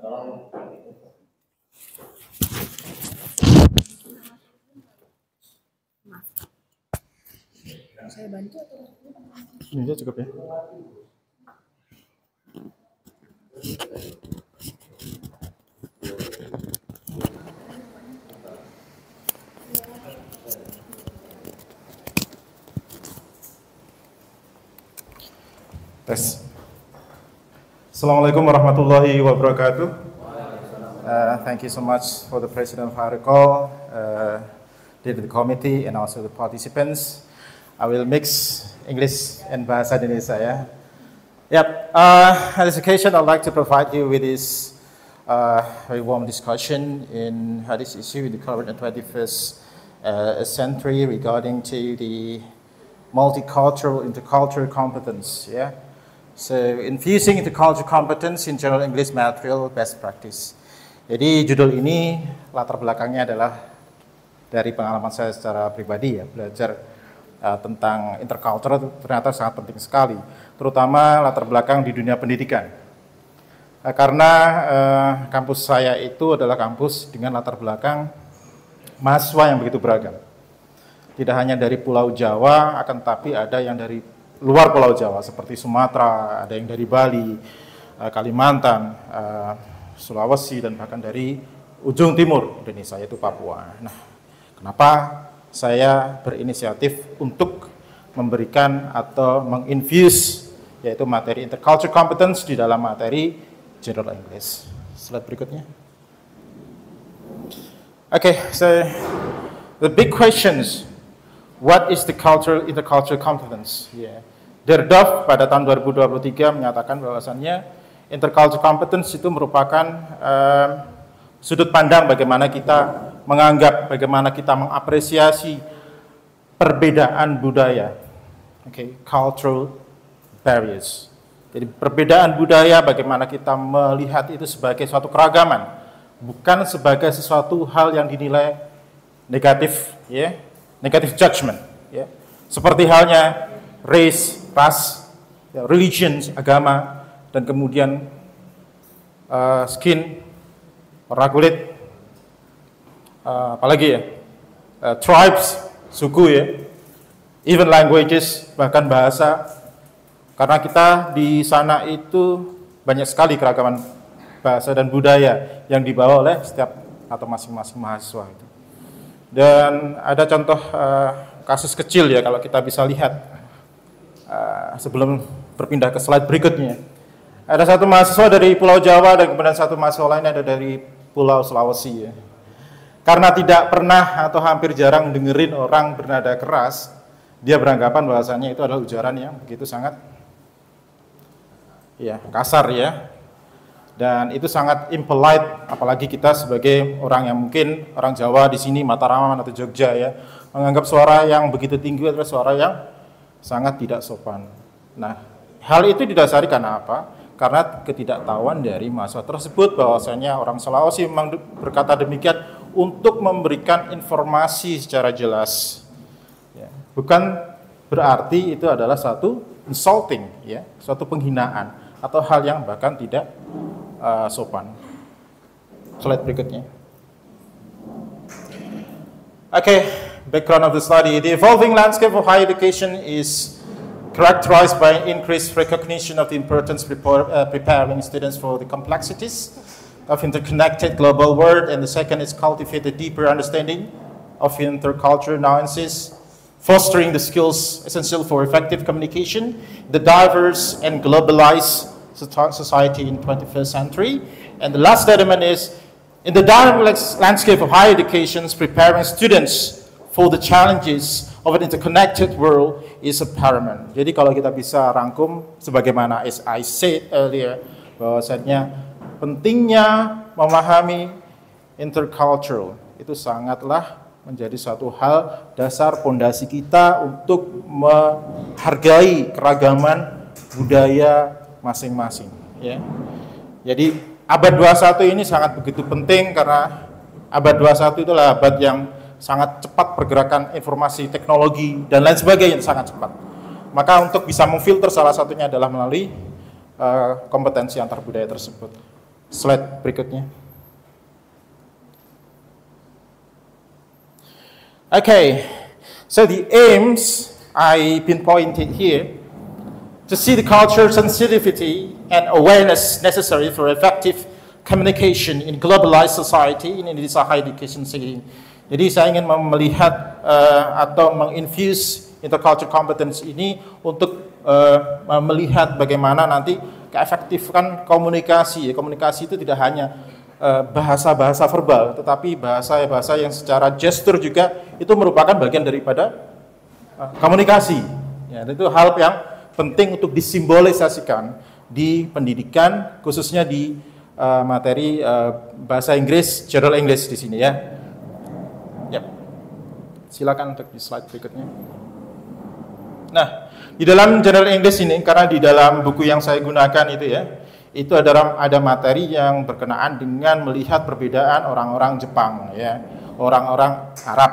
Saya bantu atau? Ini aja cukup ya. Tes. Assalamualaikum warahmatullahi wabarakatuh. Thank you so much for the President of HARICOL, the committee, and also the participants. I will mix English and Bahasa Indonesia. Yep. On this occasion, I'd like to provide you with this very warm discussion in this issue in the current 21st century regarding to the multicultural, intercultural competence. So, infusing intercultural competence in general English material best practice. Jadi judul ini latar belakangnya adalah dari pengalaman saya secara pribadi belajar tentang intercultural ternyata sangat penting sekali, terutama latar belakang di dunia pendidikan. Karena kampus saya itu adalah kampus dengan latar belakang mahasiswa yang begitu beragam. Tidak hanya dari Pulau Jawa, akan tapi ada yang dari luar Pulau Jawa seperti Sumatera, ada yang dari Bali, Kalimantan, Sulawesi, dan bahkan dari ujung timur Indonesia yaitu Papua. Nah, kenapa saya berinisiatif untuk memberikan atau menginfuse yaitu materi intercultural competence di dalam materi general English. Slide berikutnya. Okay, so the big questions. What is the intercultural competence? DERDOF pada tahun 2023 menyatakan bahwasannya intercultural competence itu merupakan sudut pandang bagaimana kita menganggap, bagaimana kita mengapresiasi perbedaan budaya. Cultural barriers. Jadi perbedaan budaya, bagaimana kita melihat itu sebagai suatu keragaman, bukan sebagai sesuatu hal yang dinilai negatif, negative judgment, seperti halnya race, ras, religion, agama, dan kemudian skin, warna kulit, apalagi tribes, suku even languages, bahkan bahasa, karena kita di sana itu banyak sekali keragaman bahasa dan budaya yang dibawa oleh setiap atau masing-masing mahasiswa itu. Dan ada contoh kasus kecil kalau kita bisa lihat sebelum berpindah ke slide berikutnya. Ada satu mahasiswa dari Pulau Jawa dan kemudian satu mahasiswa lain ada dari Pulau Sulawesi. Karena tidak pernah atau hampir jarang dengerin orang bernada keras, dia beranggapan bahwasannya itu adalah ujaran yang begitu sangat kasar dan itu sangat impolite, apalagi kita sebagai orang yang mungkin orang Jawa di sini, Mataraman atau Jogja menganggap suara yang begitu tinggi adalah suara yang sangat tidak sopan. Nah, hal itu didasari karena apa? Karena ketidaktahuan dari mahasiswa tersebut bahwasanya orang Sulawesi memang berkata demikian untuk memberikan informasi secara jelas. Bukan berarti itu adalah satu insulting, suatu penghinaan atau hal yang bahkan tidak sopan. Slide berikutnya. Background of the study. The evolving landscape of higher education is characterized by increased recognition of the importance preparing students for the complexities of interconnected global world, and the second is cultivate a deeper understanding of intercultural nuances, fostering the skills essential for effective communication, the diverse and globalized society in 21st century. And the last element is, in the dynamic landscape of higher education, preparing students for the challenges of an interconnected world is paramount. Jadi kalau kita bisa rangkum, sebagaimana as I said earlier, bahwasanya pentingnya memahami intercultural itu sangatlah menjadi satu hal dasar pondasi kita untuk menghargai keragaman budaya masing-masing. Jadi abad 21 ini sangat begitu penting karena abad 21 itulah abad yang sangat cepat pergerakan informasi, teknologi, dan lain sebagainya sangat cepat. Maka untuk bisa memfilter salah satunya adalah melalui kompetensi antar budaya tersebut. Slide berikutnya. Okay, so the aims I pinpointed here to see the cultural sensitivity and awareness necessary for effective communication in globalized society in Indonesia higher education setting. Jadi saya ingin melihat atau menginfuse intercultural competence ini untuk melihat bagaimana nanti keefektifan komunikasi. Komunikasi itu tidak hanya bahasa-bahasa verbal, tetapi bahasa-bahasa yang secara gestur juga itu merupakan bagian daripada komunikasi. Ya, itu hal yang penting untuk disimbolisasikan di pendidikan, khususnya di materi bahasa Inggris, General English di sini ya. Yep. Silakan untuk di slide berikutnya. Nah, di dalam General English ini, karena di dalam buku yang saya gunakan itu ya, itu ada materi yang berkenaan dengan melihat perbedaan orang-orang Jepang, ya, orang-orang Arab,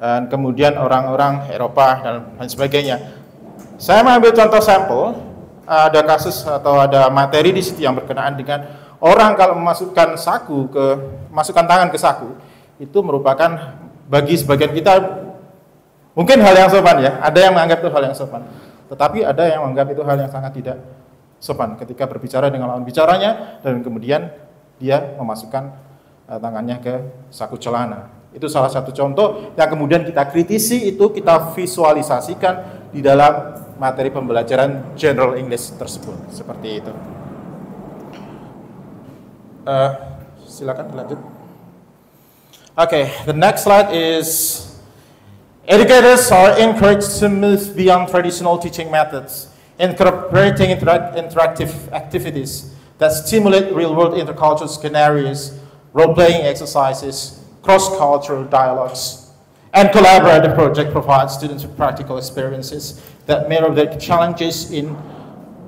dan kemudian orang-orang Eropa dan lain sebagainya. Saya mengambil contoh sampel, ada kasus atau ada materi di situ yang berkenaan dengan orang kalau memasukkan tangan ke saku, itu merupakan bagi sebagian kita mungkin hal yang sopan ya, ada yang menganggap itu hal yang sopan, tetapi ada yang menganggap itu hal yang sangat tidak sopan ketika berbicara dengan lawan bicaranya dan kemudian dia memasukkan tangannya ke saku celana. Itu salah satu contoh yang kemudian kita kritisi, itu kita visualisasikan di dalam materi pembelajaran General English tersebut. Seperti itu. Silakan lanjut. Okay, the next slide is educators are encouraged to move beyond traditional teaching methods, incorporating interactive activities that stimulate real-world intercultural scenarios, role-playing exercises, cross-cultural dialogues, and collaborative project provide students with practical experiences that mirror the challenges in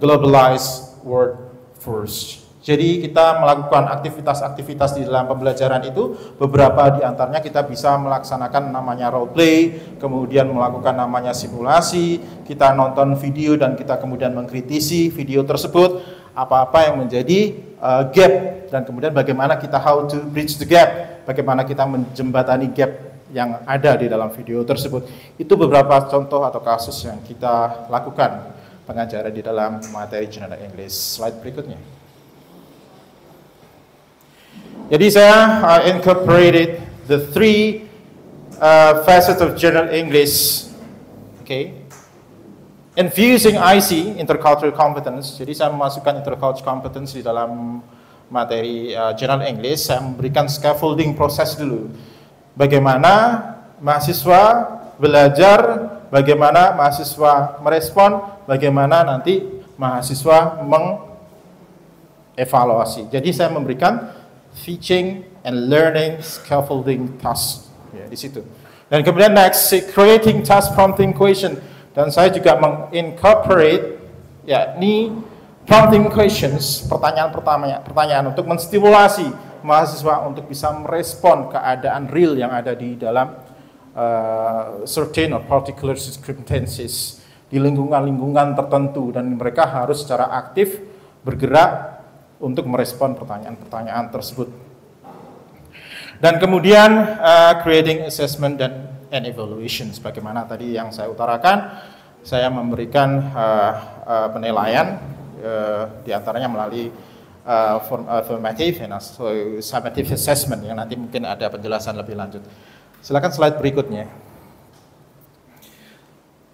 globalized workforce. Jadi kita melakukan aktivitas-aktivitas di dalam pembelajaran itu, beberapa di antaranya kita bisa melaksanakan namanya role play, kemudian melakukan namanya simulasi, kita nonton video dan kita kemudian mengkritisi video tersebut, apa-apa yang menjadi gap, dan kemudian bagaimana kita how to bridge the gap, bagaimana kita menjembatani gap yang ada di dalam video tersebut. Itu beberapa contoh atau kasus yang kita lakukan pengajaran di dalam materi General English. Slide berikutnya. Jadi saya incorporated the three facets of General English, okay, infusing IC, intercultural competence. Jadi saya memasukkan intercultural competence di dalam materi General English. Saya memberikan scaffolding proses dulu. Bagaimana mahasiswa belajar, bagaimana mahasiswa merespon, bagaimana nanti mahasiswa mengevaluasi. Jadi saya memberikan teaching and learning scaffolding task ya, di situ. Dan kemudian next, creating task prompting question. Dan saya juga mengincorporate yakni prompting questions, pertanyaan untuk menstimulasi mahasiswa untuk bisa merespon keadaan real yang ada di dalam certain or particular circumstances di lingkungan-lingkungan tertentu, dan mereka harus secara aktif bergerak untuk merespon pertanyaan-pertanyaan tersebut. Dan kemudian creating assessment and evaluation. Sebagaimana tadi yang saya utarakan, saya memberikan penilaian diantaranya melalui formative and summative assessment yang nanti mungkin ada penjelasan lebih lanjut. Silakan slide berikutnya.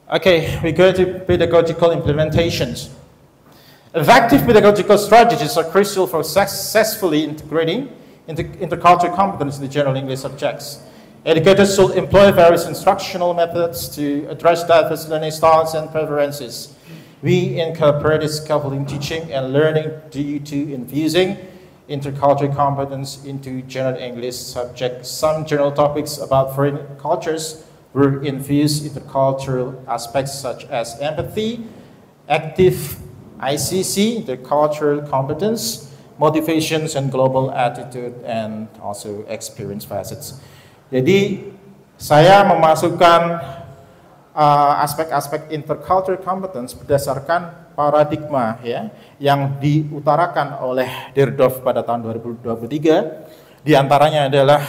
Okay, we go to pedagogical implementations. Effective pedagogical strategies are crucial for successfully integrating intercultural competence in the General English subjects. Educators should employ various instructional methods to address diverse learning styles and preferences. We incorporate scaffolding teaching and learning due to infusing intercultural competence into General English subjects. Some general topics about foreign cultures were infused intercultural aspects such as empathy, active ICC, the cultural competence, motivations and global attitude, and also experience facets. Jadi saya memasukkan aspek-aspek intercultural competence berdasarkan paradigma ya yang diutarakan oleh Deardorff pada tahun 2023. Di antaranya adalah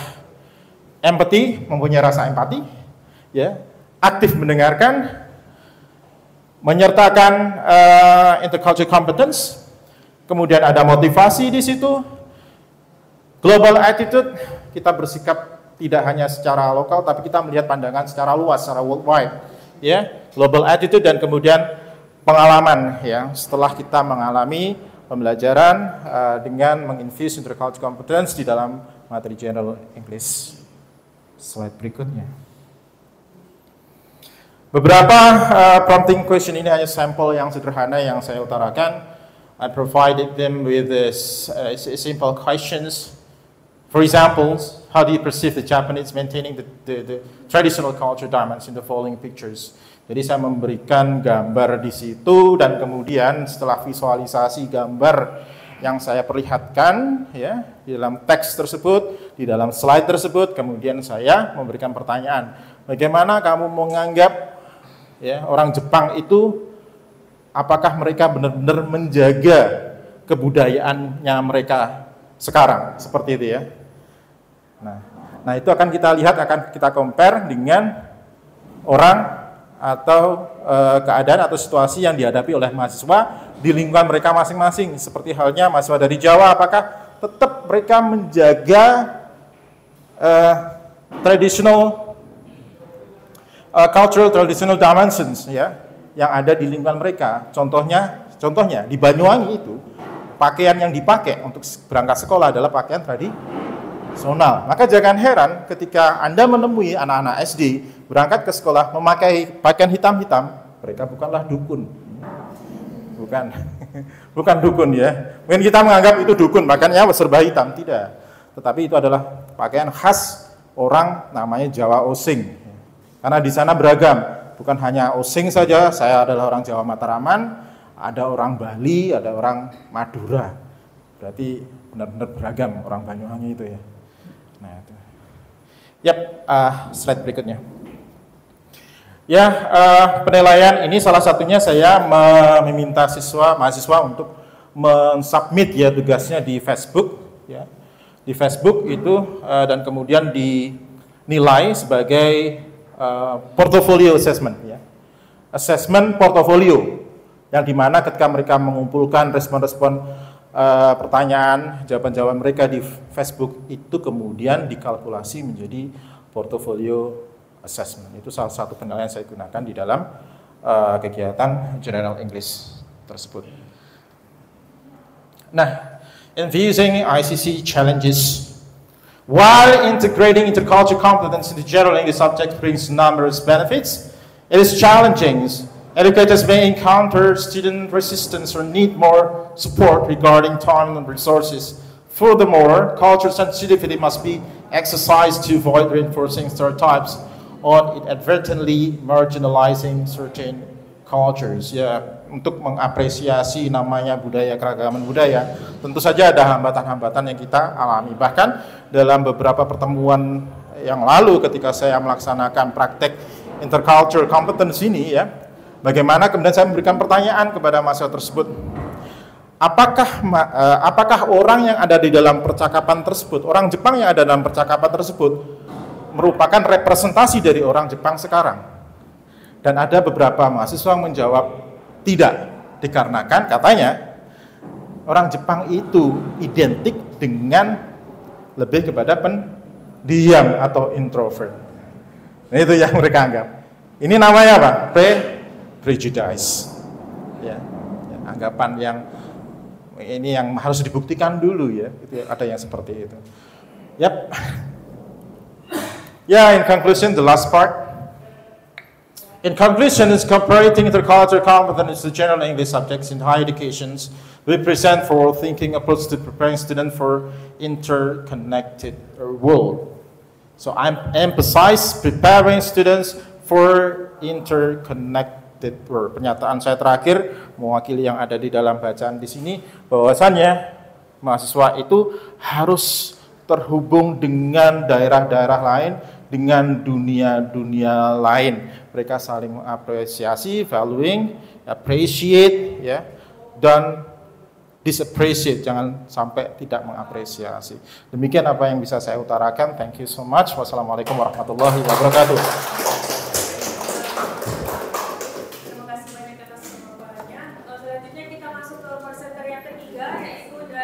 empathy, mempunyai rasa empati, ya, aktif mendengarkan, menyertakan intercultural competence, kemudian ada motivasi di situ, global attitude, kita bersikap tidak hanya secara lokal, tapi kita melihat pandangan secara luas, secara worldwide, ya, global attitude, dan kemudian pengalaman, ya, setelah kita mengalami pembelajaran dengan menginfuse intercultural competence di dalam materi General English. Slide berikutnya. Beberapa prompting question ini hanya sampel yang sederhana yang saya utarakan. I provided them with this simple questions. For example, how do you perceive the Japanese maintaining the traditional culture dimensions in the following pictures? Jadi saya memberikan gambar di situ dan kemudian setelah visualisasi gambar yang saya perlihatkan ya di dalam teks tersebut, di dalam slide tersebut, kemudian saya memberikan pertanyaan. Bagaimana kamu menganggap ya orang Jepang itu, apakah mereka benar-benar menjaga kebudayaannya mereka sekarang seperti itu ya? Nah itu akan kita lihat, akan kita compare dengan orang atau keadaan atau situasi yang dihadapi oleh mahasiswa di lingkungan mereka masing-masing. Seperti halnya mahasiswa dari Jawa, apakah tetap mereka menjaga traditional cultural traditional dimensions ya yang ada di lingkungan mereka. Contohnya di Banyuwangi itu pakaian yang dipakai untuk berangkat sekolah adalah pakaian tradisional. Maka jangan heran ketika Anda menemui anak-anak SD berangkat ke sekolah memakai pakaian hitam-hitam, mereka bukanlah dukun. Bukan dukun ya. Mungkin kita menganggap itu dukun, pakaiannya serba hitam, tidak. Tetapi itu adalah pakaian khas orang namanya Jawa Osing. Karena di sana beragam, bukan hanya Osing saja, saya adalah orang Jawa Mataraman, ada orang Bali, ada orang Madura. Berarti benar-benar beragam orang Banyuwangi itu ya. Nah, itu. Slide berikutnya. Ya, penilaian ini salah satunya saya meminta mahasiswa untuk mensubmit ya tugasnya di Facebook ya. Di Facebook itu dan kemudian dinilai sebagai portfolio assessment ya. Assessment portfolio yang dimana ketika mereka mengumpulkan respon-respon pertanyaan, jawaban-jawaban mereka di Facebook itu kemudian dikalkulasi menjadi portfolio assessment. Itu salah satu penilaian yang saya gunakan di dalam kegiatan General English tersebut. Nah, in using ICC challenges, while integrating intercultural competence into General English subject brings numerous benefits, it is challenging. Educators may encounter student resistance or need more support regarding time and resources. Furthermore, cultural sensitivity must be exercised to avoid reinforcing stereotypes on inadvertently marginalizing certain cultures. Ya, untuk mengapresiasi namanya budaya, keragaman budaya, tentu saja ada hambatan-hambatan yang kita alami. Bahkan dalam beberapa pertemuan yang lalu ketika saya melaksanakan praktek intercultural competence ini ya, bagaimana kemudian saya memberikan pertanyaan kepada mahasiswa tersebut, apakah orang yang ada di dalam percakapan tersebut, orang Jepang yang ada dalam percakapan tersebut merupakan representasi dari orang Jepang sekarang? Dan ada beberapa mahasiswa yang menjawab tidak, dikarenakan katanya orang Jepang itu identik dengan lebih kepada pendiam atau introvert. Nah, itu yang mereka anggap. Ini namanya apa? Prejudice. Ya, anggapan yang ini yang harus dibuktikan dulu ya. Itu ada yang seperti itu. Yap. Yeah, in conclusion, the last part. In conclusion, is incorporating intercultural competence to general English subjects in higher educations we present for thinking approach to preparing students for interconnected world. So I emphasize preparing students for interconnected world. Pernyataan saya terakhir mewakili yang ada di dalam bacaan di sini, bahwasannya mahasiswa itu harus terhubung dengan daerah-daerah lain dengan dunia-dunia lain. Mereka saling mengapresiasi, valuing, appreciate, ya, dan disappreciate, jangan sampai tidak mengapresiasi. Demikian apa yang bisa saya utarakan. Thank you so much. Wassalamualaikum warahmatullahi wabarakatuh.